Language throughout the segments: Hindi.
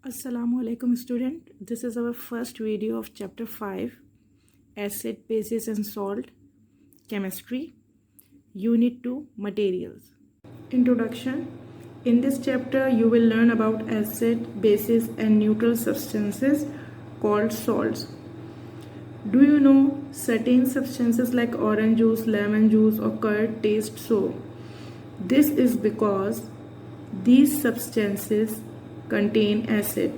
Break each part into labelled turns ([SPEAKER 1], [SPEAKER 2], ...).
[SPEAKER 1] Assalamualaikum student, this is our first video of chapter 5 acid, bases and salt chemistry, unit 2 materials. Introduction. In this chapter you will learn about acid, bases and neutral substances called salts. Do you know certain substances like orange juice, lemon juice or curd taste sour? This is because these substances contain acid.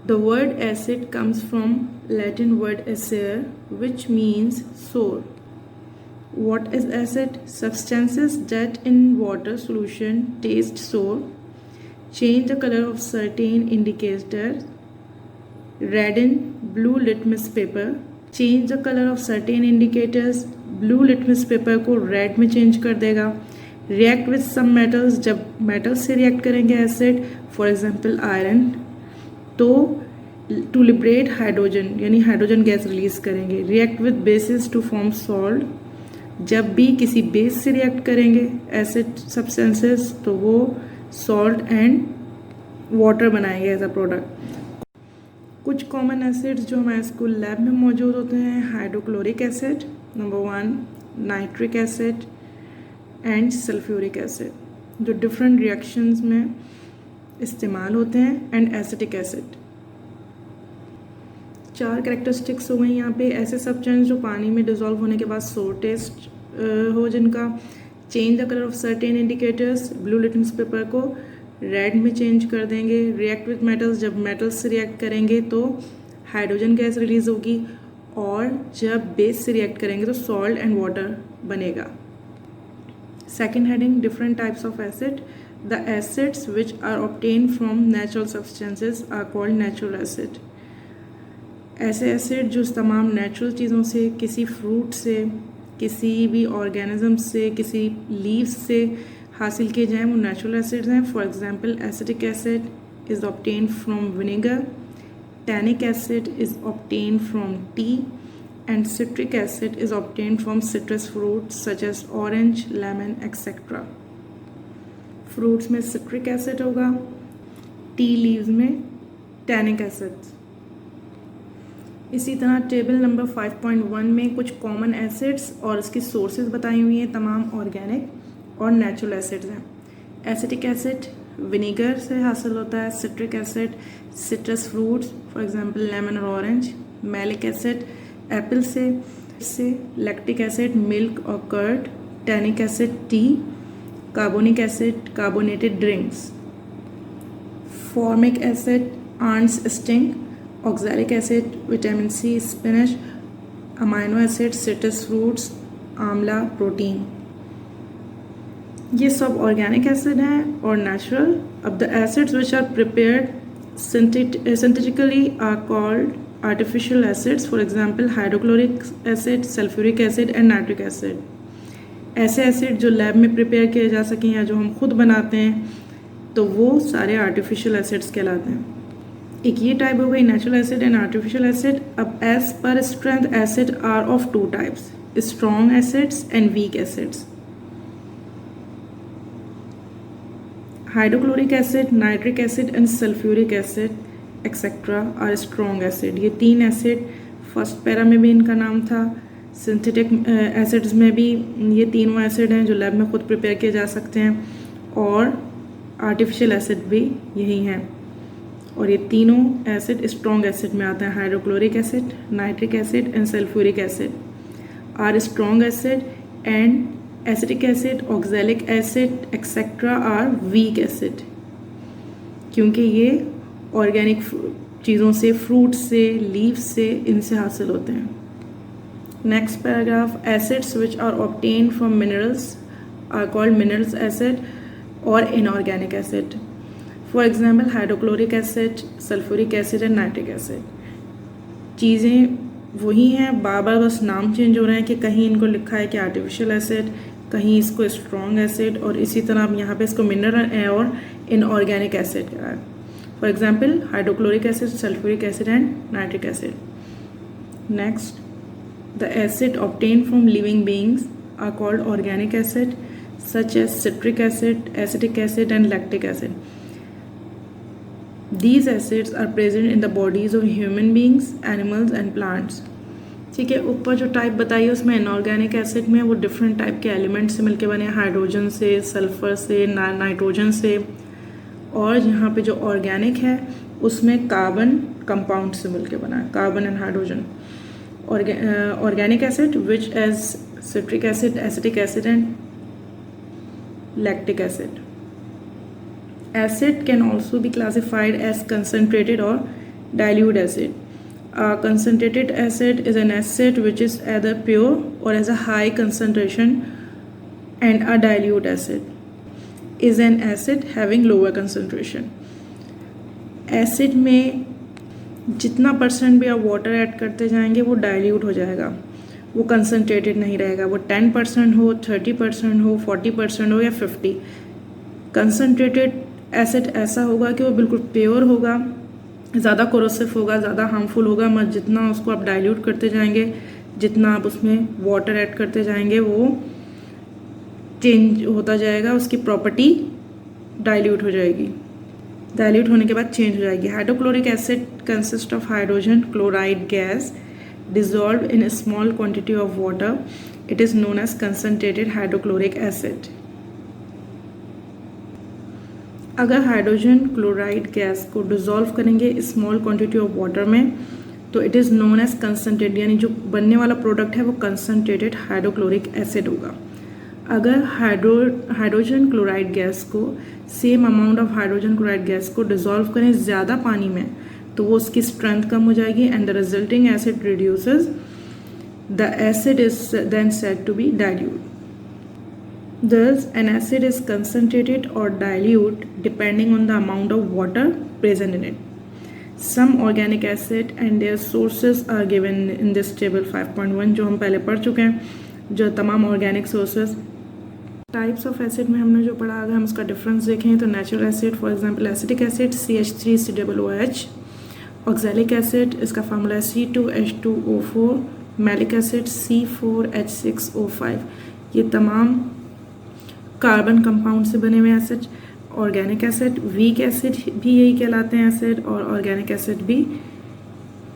[SPEAKER 1] The word acid comes from Latin word acere, which means sour. What is acid? Substances that in water solution taste sour, change the color of certain indicators, redden blue litmus paper, change the color of certain indicators, blue litmus paper को red में change कर देगा, react with some metals, जब metals से react करेंगे acid, for example iron, तो to liberate hydrogen यानी हाइड्रोजन गैस रिलीज करेंगे, react with bases to form salt, जब भी किसी बेस से रिएक्ट करेंगे एसिड सब्सटेंसेस तो वो सॉल्ट एंड वाटर बनाएंगे एज अ प्रोडक्ट. कुछ कॉमन एसिड्स जो हमारे स्कूल लैब में मौजूद होते हैं: hydrochloric acid number 1, nitric acid and sulphuric acid, जो डिफरेंट रिएक्शंस में इस्तेमाल होते हैं, एंड एसिटिक एसिड. 4 कैरेक्टरिस्टिक्स हो गई यहाँ पे. ऐसे सब्सटेंस जो पानी में डिजोल्व होने के बाद सोर टेस्ट हो, जिनका change the colour of certain indicators, blue litmus paper को रेड में चेंज कर देंगे, रिएक्ट विथ मेटल्स, जब मेटल्स से रिएक्ट करेंगे तो हाइड्रोजन गैस रिलीज होगी, और जब बेस से रिएक्ट करेंगे तो सॉल्ट एंड वाटर बनेगा. Second heading, different types of acid. The acids which are obtain from natural substances are called natural acid. ऐसे एसिड जो तमाम नेचुरल चीज़ों से, किसी फ्रूट से, किसी भी ऑर्गेनिज्म से, किसी लीव्स से हासिल किए जाएँ, वो नेचुरल एसिड्स हैं. For example acetic acid is obtain from vinegar, tannic acid is obtain from tea, and citric acid is obtain from citrus fruits such as orange, lemon etcetera. Fruits में सिट्रिक एसिड होगा, टी लीव्स में टैनिक एसिड. इसी तरह टेबल नंबर 5.1 में कुछ कॉमन एसिड्स और इसकी सोर्सेज बताई हुई हैं. तमाम ऑर्गेनिक और नेचुरल एसिड्स हैं. एसिटिक एसिड विनेगर से हासिल होता है, citric acid citrus fruits for example lemon और ऑरेंज, मैलिक एसिड एप्पल से लैक्टिक एसिड मिल्क और curd, tannic acid tea, carbonic acid carbonated drinks, formic acid ants sting, oxalic acid vitamin C spinach, amino acid citrus fruits, amla protein. ये सब ऑर्गेनिक एसिड हैं और नेचुरल. अब the acids which are prepared synthetically are called artificial acids. For example hydrochloric acid, sulphuric acid and nitric acid. ऐसे एसिड जो लैब में प्रिपेयर किए जा सकें या जो हम खुद बनाते हैं तो वो सारे आर्टिफिशियल एसिड्स कहलाते हैं. एक ये टाइप हो गई natural acid and artificial acid. अब as per strength acid are of 2 types: strong acids and weak acids. Hydrochloric acid, nitric acid and sulphuric acid etcetera are strong acid. ये 3 एसिड फर्स्ट पैरा में भी इनका नाम था. सिंथेटिक एसिड्स में भी ये तीनों एसिड हैं जो लैब में खुद प्रिपेयर किए जा सकते हैं, और आर्टिफिशियल एसिड भी यही हैं. और ये तीनों एसिड स्ट्रॉन्ग एसिड में आते हैं. Hydrochloric acid, nitric acid and sulphuric acid are strong acid, and acetic acid, oxalic acid etcetera are weak acid, क्योंकि ये ऑर्गेनिक चीज़ों से, फ्रूट से, लीव्स से, इनसे हासिल होते हैं. Next paragraph, acids which are obtain from minerals are called minerals acid और inorganic acid. For example hydrochloric acid, sulphuric acid and nitric acid. चीज़ें वही हैं, बार बार बस नाम चेंज हो रहे हैं कि कहीं इनको लिखा है कि आर्टिफिशियल एसिड, कहीं इसको स्ट्रॉन्ग एसिड, और इसी तरह अब यहाँ पे इसको मिनरल और इनऑर्गेनिक एसिड कहा है. For example hydrochloric acid, sulphuric acid and nitric acid. Next, the acid obtain from living beings are called organic acid such as citric acid, acetic acid and lactic acid. These acids are present in the bodies of human beings, animals and plants. ठीक है, ऊपर जो टाइप बताइए उसमें इनऑर्गेनिक एसिड में वो डिफरेंट टाइप के एलिमेंट से मिलके बने, हाइड्रोजन से, सल्फर से, नाइट्रोजन से, और यहाँ पे जो ऑर्गेनिक है उसमें कार्बन कंपाउंड से मिलके बना है, carbon and hydrogen. Organic acid which as citric acid, acetic acid and lactic acid. Acid can also be classified as concentrated or dilute acid. A concentrated acid is an acid which is either pure or has a high concentration, and a dilute acid is an acid having lower concentration. Acid में जितना परसेंट भी आप वाटर ऐड करते जाएंगे वो डाइल्यूट हो जाएगा, वो कंसनट्रेटेड नहीं रहेगा. वो 10% हो, 30% हो, 40% हो या 50. कंसनट्रेटेड एसिड ऐसा होगा कि वो बिल्कुल प्योर होगा, ज़्यादा कोरोसिव होगा, ज़्यादा हार्मफुल होगा मत. जितना उसको आप डाइल्यूट करते जाएंगे, जितना आप उसमें वाटर ऐड करते जाएंगे वो चेंज होता जाएगा, उसकी प्रॉपर्टी डाइल्यूट हो जाएगी. डाइल्यूट होने के बाद चेंज हो जाएगी. Hydrochloric acid consist of hydrogen chloride gas dissolved in a small quantity of water. It is known as concentrated hydrochloric acid. अगर हाइड्रोजन क्लोराइड गैस को डिजोल्व करेंगे स्मॉल क्वांटिटी ऑफ वाटर में तो it is known as concentrated, यानी जो बनने वाला प्रोडक्ट है वो कंसनट्रेटेड हाइड्रोक्लोरिक एसिड होगा. अगर हाइड्रोजन क्लोराइड गैस को, same amount of hydrogen chloride gas को डिजोल्व करें ज़्यादा पानी में तो वो उसकी स्ट्रेंथ कम हो जाएगी and the resulting acid reduces. The acid is then said to be dilute. Thus, an acid is concentrated or dilute depending on the amount of water present in it. Some organic acid and their sources are given in this table 5.1 जो हम पहले पढ़ चुके हैं, जो तमाम organic sources. Types of acid में हमने जो पढ़ा, अगर हम उसका डिफरेंस देखें तो natural acid for example acetic acid CH3COOH, oxalic acid इसका फार्मूला है C2H2O4, मैलिक एसिड C4H6O5. ये तमाम कार्बन कंपाउंड से बने हुए acid. Organic acid, weak acid भी यही कहलाते हैं एसिड, और ऑर्गेनिक एसिड भी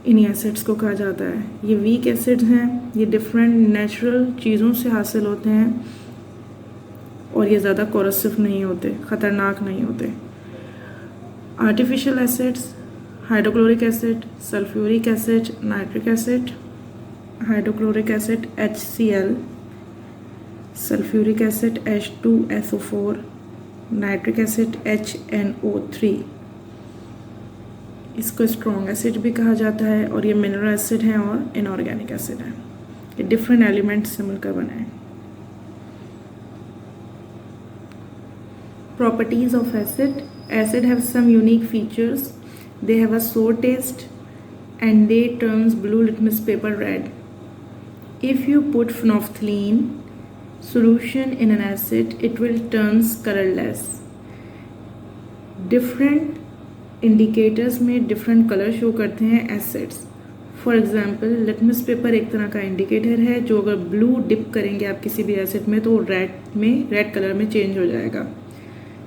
[SPEAKER 1] इन्हीं एसिड्स को कहा जाता है. ये वीक एसिड हैं, ये डिफरेंट नेचुरल चीज़ों से हासिल होते हैं और ये ज़्यादा कोरोसिव नहीं होते, ख़तरनाक नहीं होते. Artificial acids, hydrochloric acid, sulphuric acid, nitric acid, hydrochloric acid HCl, sulphuric acid H2SO4, nitric acid HNO3. इसको स्ट्रॉन्ग एसिड भी कहा जाता है और ये मिनरल एसिड हैं और इनऑर्गेनिक एसिड हैं. ये डिफरेंट एलिमेंट्स से मिलकर बने हैं. Properties of acid. Acid have some unique features. They have a sour taste and they turns blue litmus paper red. If you put phenolphthalein solution in an acid, it will turns colorless. Different indicators में different color show करते हैं acids. For example, litmus paper एक तरह का indicator है जो अगर blue dip करेंगे आप किसी भी acid में तो red color में change हो जाएगा.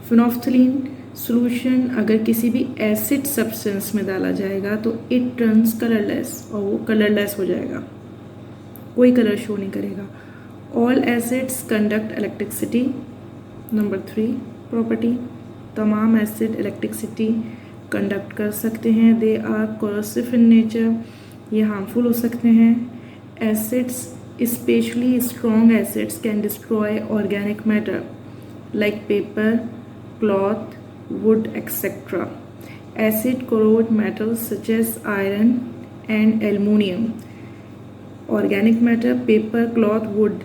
[SPEAKER 1] phenolphthalein सोल्यूशन अगर किसी भी एसिड सब्सटेंस में डाला जाएगा तो इट टर्न्स कलरलेस, और वो कलरलेस हो जाएगा, कोई कलर शो नहीं करेगा. All acids conduct electricity. Number 3 property, तमाम एसिड इलेक्ट्रिसिटी कंडक्ट कर सकते हैं. They are corrosive in nature, ये हार्मफुल हो सकते हैं. Acids specially strong acids can destroy organic matter like paper, cloth, wood, etc. Acid corrode metals such as iron and aluminium. Organic matter, paper, cloth, wood,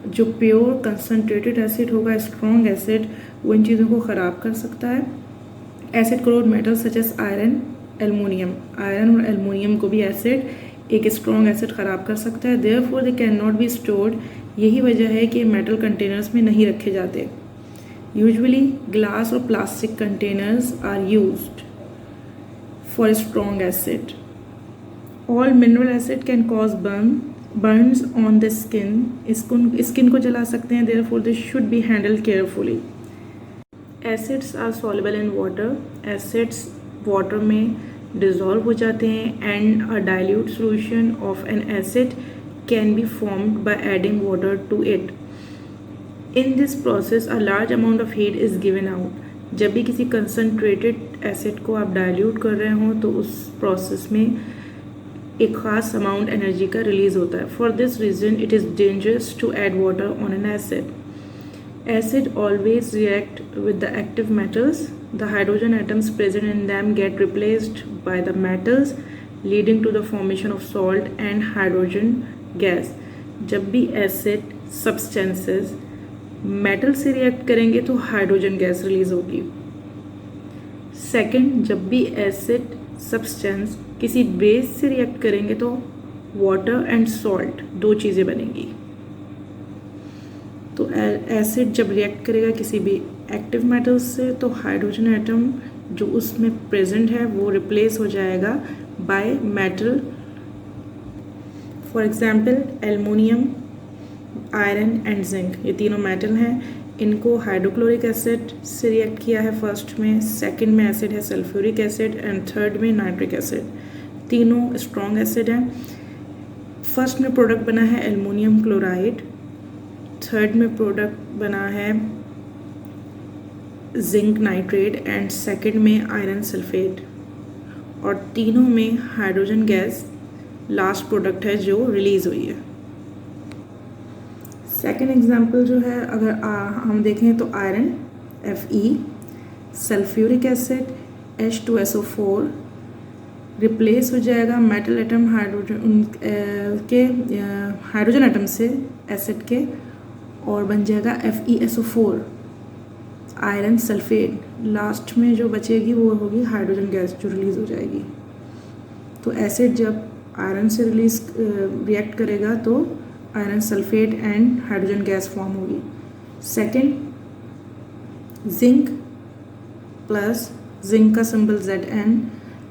[SPEAKER 1] जो प्योर कंसनट्रेटेड एसिड होगा, स्ट्रॉन्ग एसिड, वो इन चीज़ों को ख़राब कर सकता है. Acid corrode metals such as iron, aluminium, iron और एलुमिनियम को भी एसिड एक स्ट्रॉन्ग एसिड ख़राब कर सकता है. Therefore they can not be stored. यही वजह है कि मेटल कंटेनर्स में नहीं रखे जाते. यूजुअली ग्लास और plastic containers are used for strong acid. All mineral acid can cause burns on the skin. Skin को जला सकते हैं. therefore they should be handled carefully. Acids are soluble in water. Acids water में डिज़ोल्व हो जाते हैं and a dilute solution of an acid can be formed by adding water to it. In this process a large amount of heat is given out. जब भी किसी कंसनट्रेटेड एसिड को आप डाइल्यूट कर रहे हो तो उस प्रोसेस में एक ख़ास अमाउंट एनर्जी का रिलीज़ होता है। For this reason it is dangerous to add water on an acid. Acid always react with the active metals. The hydrogen atoms present in them get replaced by the metals, leading to the formation of salt and hydrogen gas. जब भी acid substances metal से react करेंगे तो hydrogen gas release होगी। Second, जब भी acid substance किसी base से react करेंगे तो water and salt दो चीज़ें बनेंगी। तो एसिड जब रिएक्ट करेगा किसी भी एक्टिव मेटल से तो हाइड्रोजन एटम जो उसमें प्रेजेंट है वो रिप्लेस हो जाएगा by metal. For example aluminium, iron and zinc, ये तीनों मेटल हैं। इनको हाइड्रोक्लोरिक एसिड से रिएक्ट किया है फर्स्ट में, सेकंड में एसिड है सल्फ्यूरिक एसिड एंड थर्ड में नाइट्रिक एसिड। तीनों स्ट्रॉन्ग एसिड हैं। फर्स्ट में प्रोडक्ट बना है एल्युमिनियम क्लोराइड, थर्ड में प्रोडक्ट बना है जिंक नाइट्रेट एंड सेकंड में आयरन सल्फेट, और तीनों में हाइड्रोजन गैस लास्ट प्रोडक्ट है जो रिलीज़ हुई है। सेकंड एग्जांपल जो है अगर हम देखें तो iron Fe, sulphuric acid H2SO4 replace हो जाएगा मेटल एटम हाइड्रोजन एटम से एसिड के और बन जाएगा FeSO4 आयरन सल्फेट। लास्ट में जो बचेगी वो होगी हाइड्रोजन गैस जो रिलीज़ हो जाएगी। तो एसिड जब आयरन से रिएक्ट करेगा तो iron sulphate and hydrogen gas form होगी। सेकंड, जिंक प्लस जिंक का symbol Zn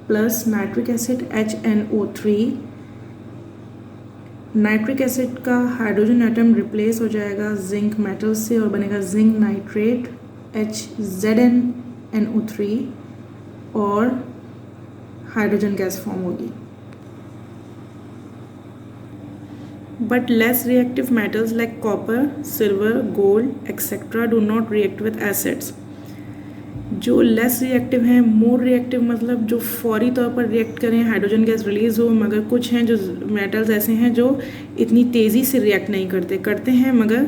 [SPEAKER 1] plus nitric acid HNO3। Nitric acid का हाइड्रोजन एटम रिप्लेस हो जाएगा जिंक मेटल से और बनेगा जिंक नाइट्रेट HZnNO3 और हाइड्रोजन गैस फॉर्म होगी। But less reactive metals like copper, silver, gold etcetera do not react with acids. जो लेस रिएक्टिव हैं, मोर रिएक्टिव मतलब जो फौरी तौर पर रिएक्ट करें, हाइड्रोजन गैस रिलीज़ हो, मगर कुछ हैं जो मेटल्स ऐसे हैं जो इतनी तेज़ी से रिएक्ट नहीं करते हैं मगर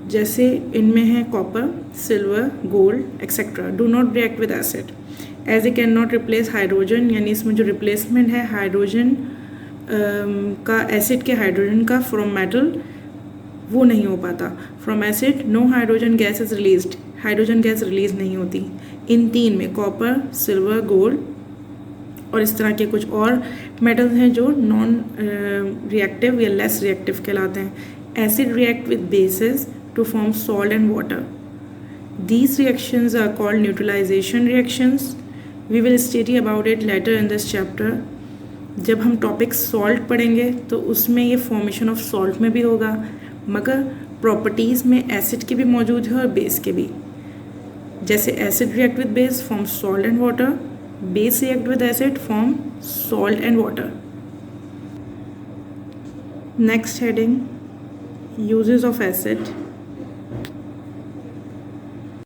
[SPEAKER 1] जैसे इनमें है copper, silver, gold etcetera do not react with acid as a can not replace hydrogen. यानी इसमें जो रिप्लेसमेंट है हाइड्रोजन का एसिड के हाइड्रोजन का फ्रॉम मेटल वो नहीं हो पाता। From acid no hydrogen gas is released, hydrogen gas release नहीं होती। इन तीन में कॉपर, सिल्वर, गोल्ड और इस तरह के कुछ और मेटल्स हैं जो नॉन रिएक्टिव या लेस रिएक्टिव कहलाते हैं। Acid react with bases to form salt and water. These reactions are called neutralization reactions. We will study about it later in this chapter. जब हम टॉपिक सॉल्ट पढ़ेंगे तो उसमें ये फॉर्मेशन ऑफ सॉल्ट में भी होगा, मगर प्रॉपर्टीज़ में एसिड की भी मौजूद है और बेस के भी। जैसे acid react with base form salt and water, base react with acid form salt and water. Next heading, uses of acid.